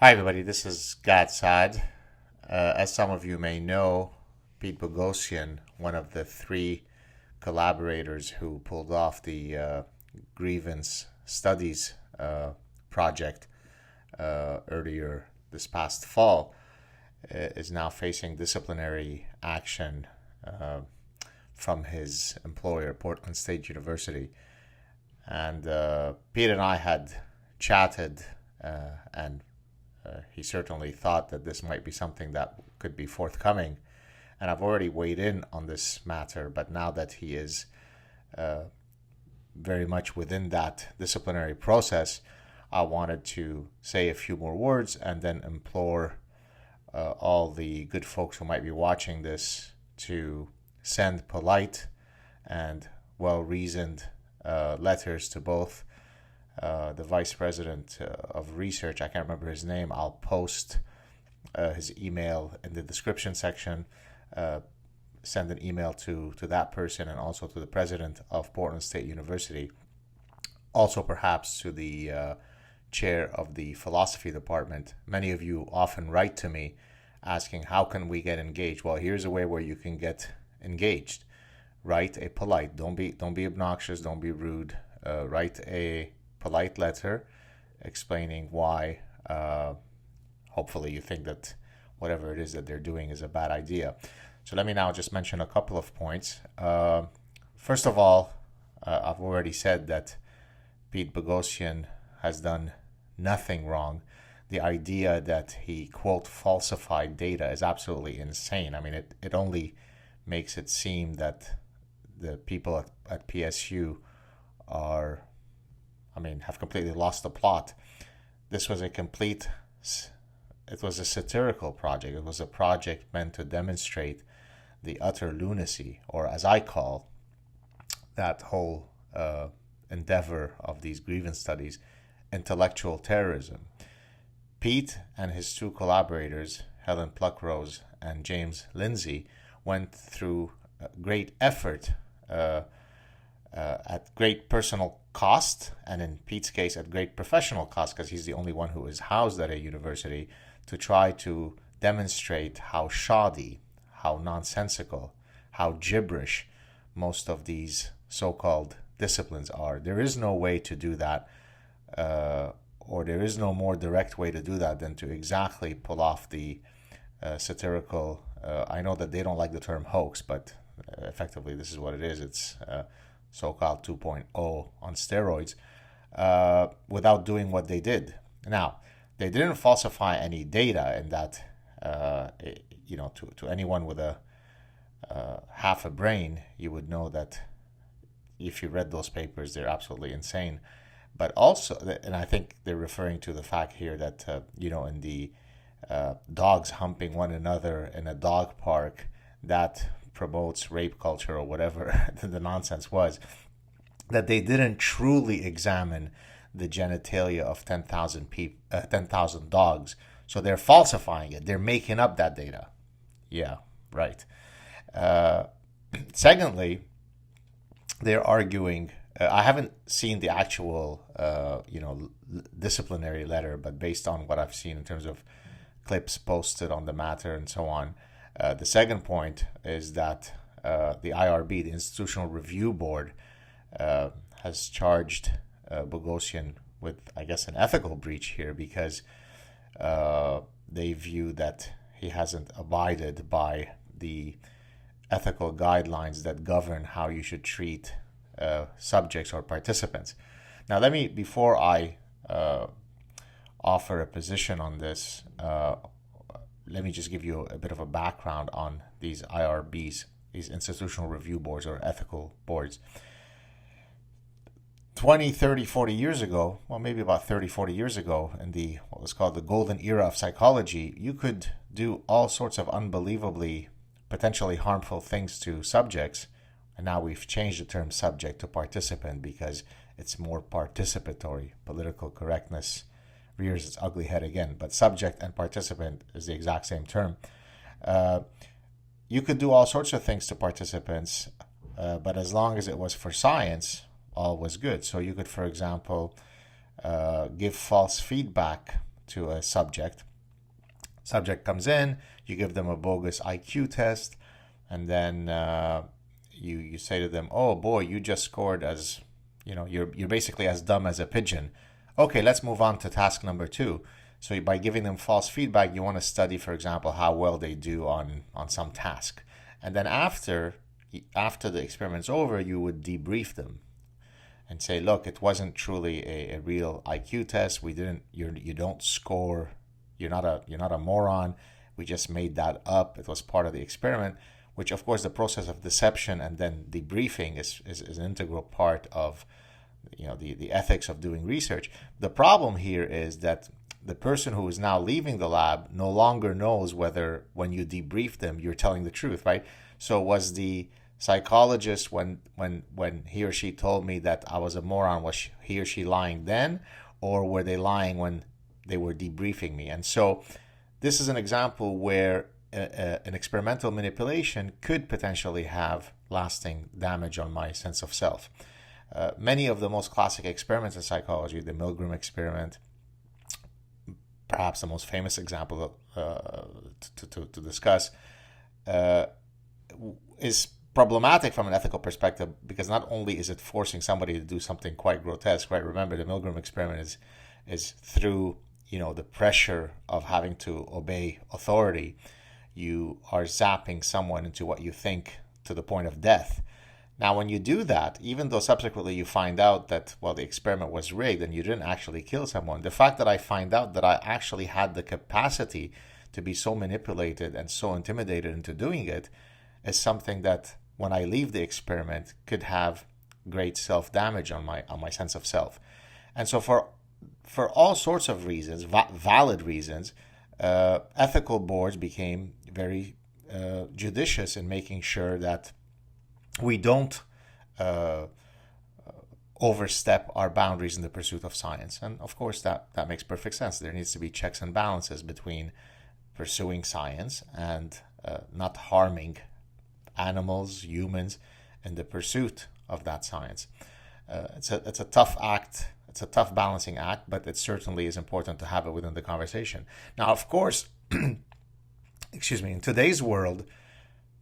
Hi, everybody. This is SAAD. As some of you may know, Pete Boghossian, one of the three collaborators who pulled off the grievance studies project earlier this past fall, is now facing disciplinary action from his employer, Portland State University. And Pete and I had chatted, and he certainly thought that this might be something that could be forthcoming. And I've already weighed in on this matter, but now that he is very much within that disciplinary process, I wanted to say a few more words and then implore all the good folks who might be watching this to send polite and well-reasoned letters to both the vice president of research. I can't remember his name. I'll post his email in the description section. Send an email to that person, and also to the president of Portland State University. Also, perhaps to the chair of the philosophy department. Many of you often write to me asking, how can we get engaged? Well, here's a way where you can get engaged. Write a polite, don't be obnoxious, don't be rude. Write a polite letter explaining why hopefully you think that whatever it is that they're doing is a bad idea. So let me now just mention a couple of points. First of all, I've already said that Pete Boghossian has done nothing wrong. The idea that he, quote, falsified data is absolutely insane. I mean, it only makes it seem that the people at PSU have completely lost the plot. This was it was a satirical project. It was a project meant to demonstrate the utter lunacy, or as I call that whole endeavor of these grievance studies, intellectual terrorism. Pete and his two collaborators, Helen Pluckrose and James Lindsay, went through great effort at great personal cost, and in Pete's case at great professional cost, because he's the only one who is housed at a university, to try to demonstrate how shoddy, how nonsensical, how gibberish most of these so-called disciplines are. There is no way to do that, or there is no more direct way to do that than to exactly pull off the satirical, I know that they don't like the term hoax, but effectively this is what it is. It's so-called 2.0 on steroids, without doing what they did. Now, they didn't falsify any data in that, to anyone with a half a brain, you would know that if you read those papers, they're absolutely insane. But also, and I think they're referring to the fact here that, in the dogs humping one another in a dog park, that promotes rape culture or whatever the nonsense was, that they didn't truly examine the genitalia of 10,000 dogs. So they're falsifying it. They're making up that data. Yeah, right. Secondly, they're arguing, I haven't seen the actual, disciplinary letter, but based on what I've seen in terms of clips posted on the matter and so on, the second point is that the IRB, the Institutional Review Board, has charged Boghossian with, I guess, an ethical breach here, because they view that he hasn't abided by the ethical guidelines that govern how you should treat subjects or participants. Now, before I offer a position on this, let me just give you a bit of a background on these IRBs, these institutional review boards or ethical boards. 20, 30, 40 years ago, well, maybe about 30, 40 years ago, in what was called the golden era of psychology, you could do all sorts of unbelievably potentially harmful things to subjects. And now we've changed the term subject to participant because it's more participatory. Political correctness rears its ugly head again. But subject and participant is the exact same term. You could do all sorts of things to participants, but as long as it was for science, all was good. So you could, for example, give false feedback to a subject. Subject comes in, you give them a bogus IQ test, and then you say to them, "Oh boy, you just scored as, you're basically as dumb as a pigeon. Okay, let's move on to task number 2." So by giving them false feedback, you want to study, for example, how well they do on some task. And then after the experiment's over, you would debrief them and say, "Look, it wasn't truly a real IQ test. You don't score. You're not a moron. We just made that up. It was part of the experiment." Which, of course, the process of deception and then debriefing is an integral part of the ethics of doing research. The problem here is that the person who is now leaving the lab no longer knows whether when you debrief them you're telling the truth, right? So was the psychologist, when he or she told me that I was a moron, was he or she lying then, or were they lying when they were debriefing me? And so this is an example where an experimental manipulation could potentially have lasting damage on my sense of self. Many of the most classic experiments in psychology, the Milgram experiment, perhaps the most famous example to discuss, is problematic from an ethical perspective, because not only is it forcing somebody to do something quite grotesque, right? Remember, the Milgram experiment is through the pressure of having to obey authority. You are zapping someone into what you think to the point of death. Now, when you do that, even though subsequently you find out that, well, the experiment was rigged and you didn't actually kill someone, the fact that I find out that I actually had the capacity to be so manipulated and so intimidated into doing it is something that, when I leave the experiment, could have great self-damage on my sense of self. And so for all sorts of reasons, valid reasons, ethical boards became very judicious in making sure that we don't overstep our boundaries in the pursuit of science. And of course, that makes perfect sense. There needs to be checks and balances between pursuing science and not harming animals, humans, in the pursuit of that science. It's a tough act. It's a tough balancing act, but it certainly is important to have it within the conversation. Now, of course, in today's world,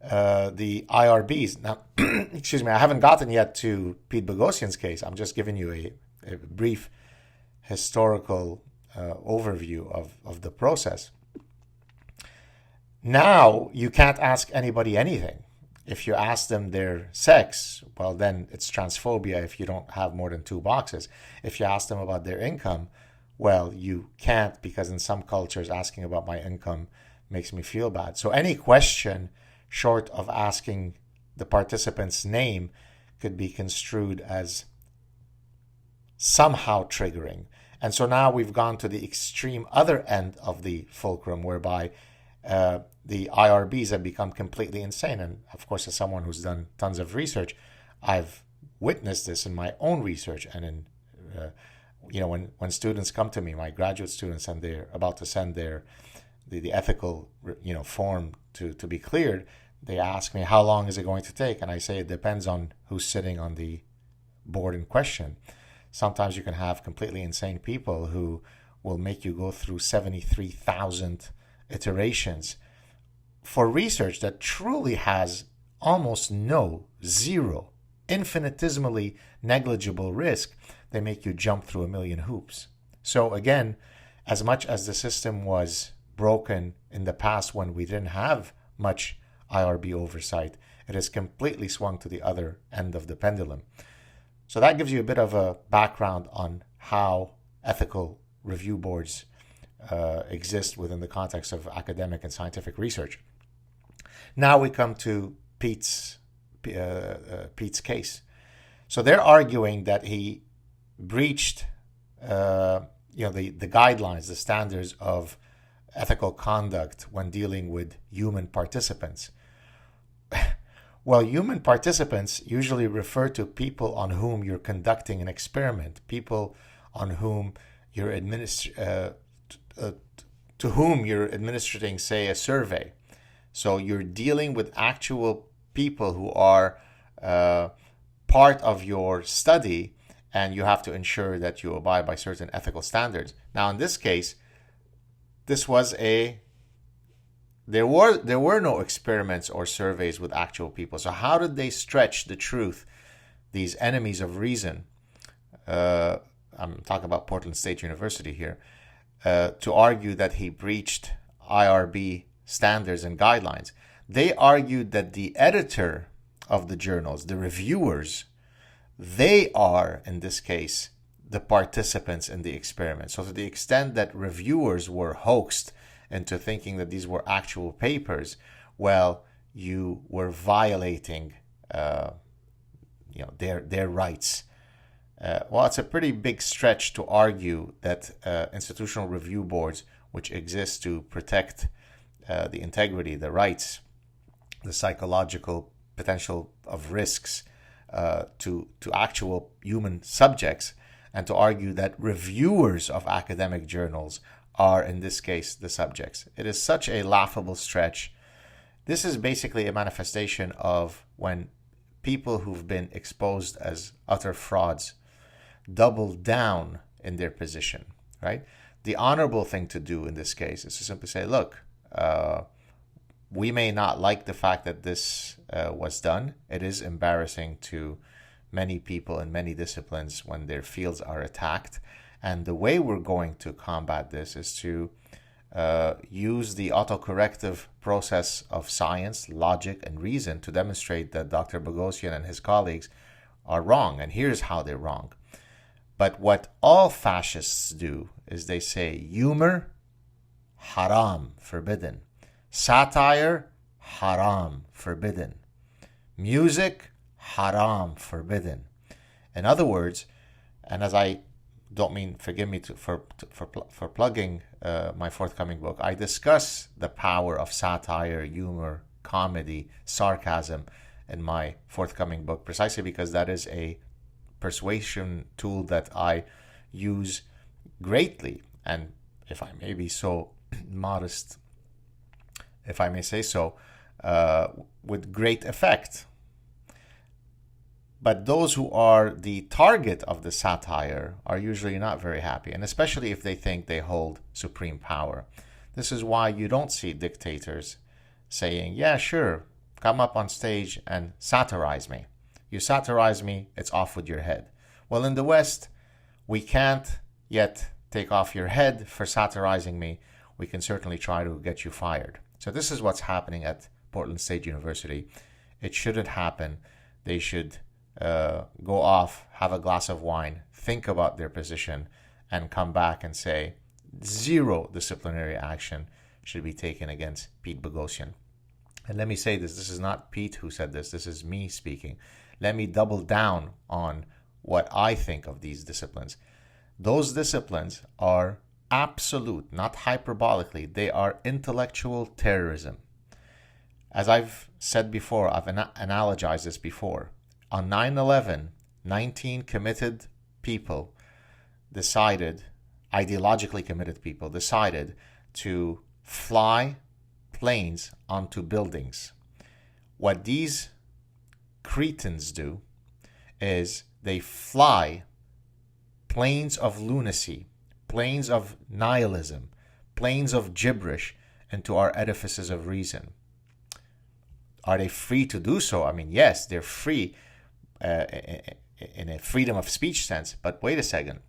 the IRBs, now, I haven't gotten yet to Pete Boghossian's case. I'm just giving you a brief historical overview of the process. Now, you can't ask anybody anything. If you ask them their sex, well, then it's transphobia if you don't have more than 2 boxes. If you ask them about their income, well, you can't, because in some cultures, asking about my income makes me feel bad. So any question short of asking the participant's name could be construed as somehow triggering. And so now we've gone to the extreme other end of the fulcrum, whereby the IRBs have become completely insane. And of course, as someone who's done tons of research, I've witnessed this in my own research. And in when students come to me, my graduate students, and they're about to send the ethical form to be cleared, they ask me, how long is it going to take? And I say it depends on who's sitting on the board in question. Sometimes you can have completely insane people who will make you go through 73,000 iterations for research that truly has almost zero, infinitesimally negligible risk. They make you jump through a million hoops. So again, as much as the system was broken in the past when we didn't have much IRB oversight, it has completely swung to the other end of the pendulum. So that gives you a bit of a background on how ethical review boards exist within the context of academic and scientific research. Now we come to Pete's case. So they're arguing that he breached the guidelines, the standards of ethical conduct when dealing with human participants. Well, human participants usually refer to people on whom you're conducting an experiment, people on whom you're to whom you're administering, say, a survey. So you're dealing with actual people who are part of your study, and you have to ensure that you abide by certain ethical standards. Now, in this case, this was a there were no experiments or surveys with actual people. So how did they stretch the truth? These enemies of reason. I'm talking about Portland State University here. To argue that he breached IRB standards and guidelines. They argued that the editor of the journals, the reviewers, they are, in this case, the participants in the experiment. So to the extent that reviewers were hoaxed into thinking that these were actual papers, well, you were violating their rights. Well, it's a pretty big stretch to argue that institutional review boards, which exist to protect the integrity, the rights, the psychological potential of risks to actual human subjects, and to argue that reviewers of academic journals are, in this case, the subjects. It is such a laughable stretch. This is basically a manifestation of when people who've been exposed as utter frauds double down in their position, right? The honorable thing to do in this case is to simply say, look, we may not like the fact that this was done. It is embarrassing to many people in many disciplines when their fields are attacked. And the way we're going to combat this is to use the autocorrective process of science, logic, and reason to demonstrate that Dr. Boghossian and his colleagues are wrong. And here's how they're wrong. But what all fascists do is they say humor, haram, forbidden. Satire, haram, forbidden. Music, haram, forbidden. In other words, and as I don't mean, forgive me for plugging my forthcoming book, I discuss the power of satire, humor, comedy, sarcasm in my forthcoming book, precisely because that is a persuasion tool that I use greatly, and if I may be so modest, if I may say so, with great effect. But those who are the target of the satire are usually not very happy, and especially if they think they hold supreme power. This is why you don't see dictators saying, yeah, sure, come up on stage and satirize me. You satirize me, it's off with your head. Well, in the West, we can't yet take off your head for satirizing me. We can certainly try to get you fired. So this is what's happening at Portland State University. It shouldn't happen. They should go off, have a glass of wine, think about their position, and come back and say zero disciplinary action should be taken against Pete Boghossian. And let me say this is not Pete who said this is me speaking. Let me double down on what I think of these disciplines. Those disciplines are absolute, not hyperbolically, they are intellectual terrorism. As I've said before, I've analogized this before. On 9/11, 19 committed people decided, ideologically committed people, decided to fly planes onto buildings. What these cretins do is they fly planes of lunacy, planes of nihilism, planes of gibberish into our edifices of reason. Are they free to do so? I mean, yes, they're free in a freedom of speech sense, but wait a second.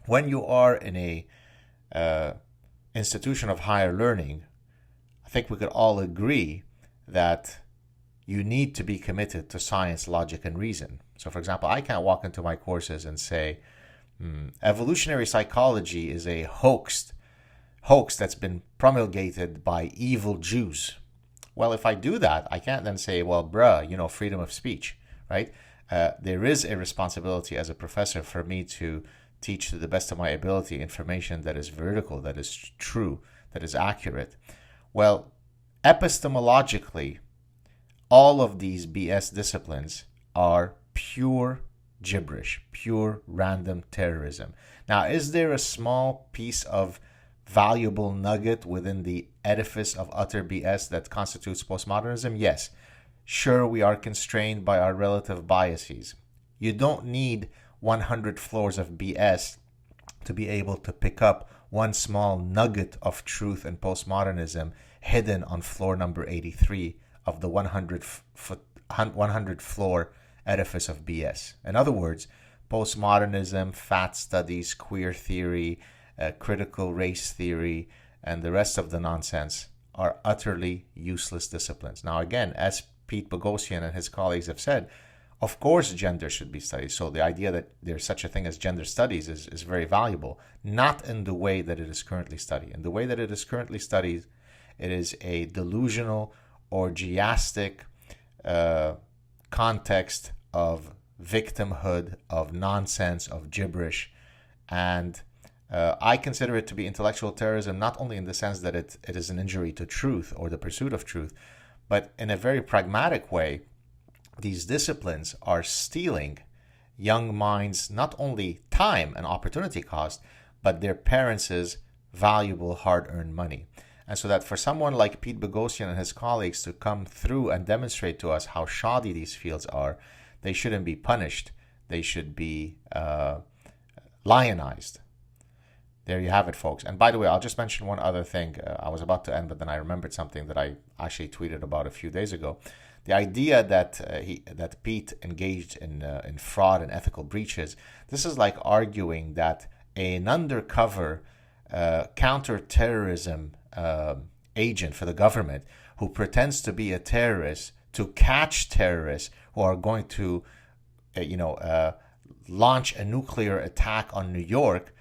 When you are in a institution of higher learning, I think we could all agree that you need to be committed to science, logic, and reason. So, for example, I can't walk into my courses and say, evolutionary psychology is a hoax that's been promulgated by evil Jews. Well, if I do that, I can't then say, well, freedom of speech, right? There is a responsibility as a professor for me to teach to the best of my ability information that is vertical, that is true, that is accurate. Well, epistemologically, all of these BS disciplines are pure gibberish, pure random terrorism. Now, is there a small piece of valuable nugget within the edifice of utter BS that constitutes postmodernism? Yes. Sure, we are constrained by our relative biases. You don't need 100 floors of BS to be able to pick up one small nugget of truth in postmodernism hidden on floor number 83 of the 100 floor edifice of BS. In other words, postmodernism, fat studies, queer theory, critical race theory, and the rest of the nonsense are utterly useless disciplines. Now, again, as Pete Boghossian and his colleagues have said, of course gender should be studied. So the idea that there's such a thing as gender studies is very valuable, not in the way that it is currently studied. In the way that it is currently studied, it is a delusional, orgiastic context of victimhood, of nonsense, of gibberish. And I consider it to be intellectual terrorism, not only in the sense that it is an injury to truth or the pursuit of truth, but in a very pragmatic way. These disciplines are stealing young minds not only time and opportunity cost, but their parents' valuable hard-earned money. And so that for someone like Pete Boghossian and his colleagues to come through and demonstrate to us how shoddy these fields are, they shouldn't be punished. They should be lionized. There you have it, folks. And by the way, I'll just mention one other thing. I was about to end, but then I remembered something that I actually tweeted about a few days ago. The idea that Pete engaged in fraud and ethical breaches, this is like arguing that an undercover counterterrorism agent for the government who pretends to be a terrorist to catch terrorists who are going to, launch a nuclear attack on New York.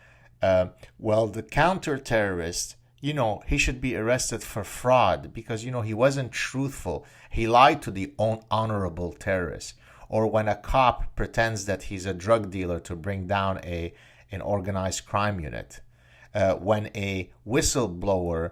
Well, the counter-terrorist, he should be arrested for fraud because, he wasn't truthful. He lied to the honorable terrorist. Or when a cop pretends that he's a drug dealer to bring down an organized crime unit. When a whistleblower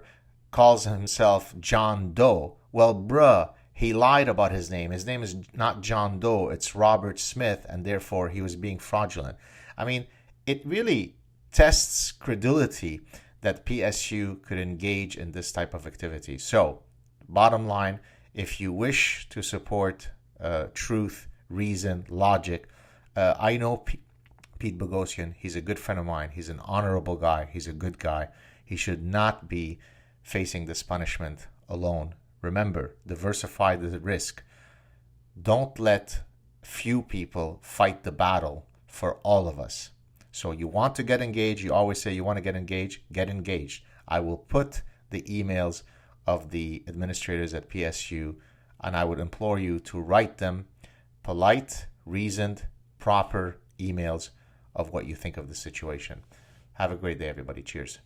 calls himself John Doe, well, he lied about his name. His name is not John Doe, it's Robert Smith, and therefore he was being fraudulent. I mean, it really tests credulity that PSU could engage in this type of activity. So, bottom line, if you wish to support truth, reason, logic, I know Pete Boghossian, he's a good friend of mine. He's an honorable guy. He's a good guy. He should not be facing this punishment alone. Remember, diversify the risk. Don't let few people fight the battle for all of us. So you want to get engaged. You always say you want to get engaged. Get engaged. I will put the emails of the administrators at PSU, and I would implore you to write them polite, reasoned, proper emails of what you think of the situation. Have a great day, everybody. Cheers.